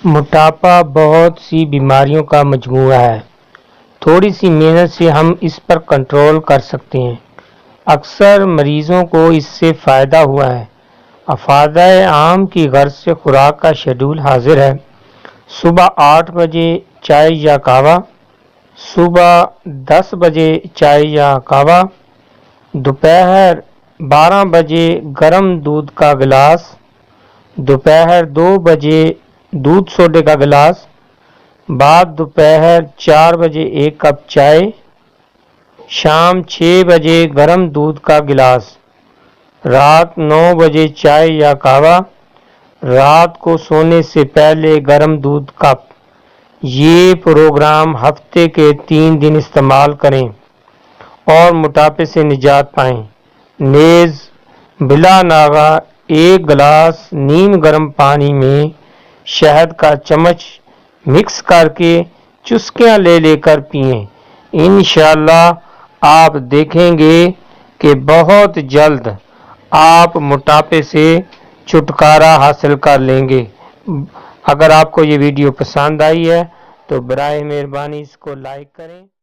موٹاپا بہت سی بیماریوں کا مجموعہ ہے۔ تھوڑی سی محنت سے ہم اس پر کنٹرول کر سکتے ہیں۔ اکثر مریضوں کو اس سے فائدہ ہوا ہے۔ افادہ عام کی غرض سے خوراک کا شیڈول حاضر ہے۔ صبح 8 بجے چائے یا قہوہ، صبح 10 بجے چائے یا قہوہ، دوپہر 12 بجے گرم دودھ کا گلاس، دوپہر 2 بجے دودھ سوڈے کا گلاس، بعد دوپہر 4 بجے 1 کپ چائے، شام 6 بجے گرم دودھ کا گلاس، رات 9 بجے چائے یا قہوہ، رات کو سونے سے پہلے گرم دودھ کپ۔ یہ پروگرام ہفتے کے 3 دن استعمال کریں اور موٹاپے سے نجات پائیں۔ نیز بلا ناغہ 1 گلاس نیم گرم پانی میں شہد کا چمچ مکس کر کے چسکیاں لے کر پئیں۔ انشاءاللہ آپ دیکھیں گے کہ بہت جلد آپ موٹاپے سے چھٹکارا حاصل کر لیں گے۔ اگر آپ کو یہ ویڈیو پسند آئی ہے تو برائے مہربانی اس کو لائک کریں۔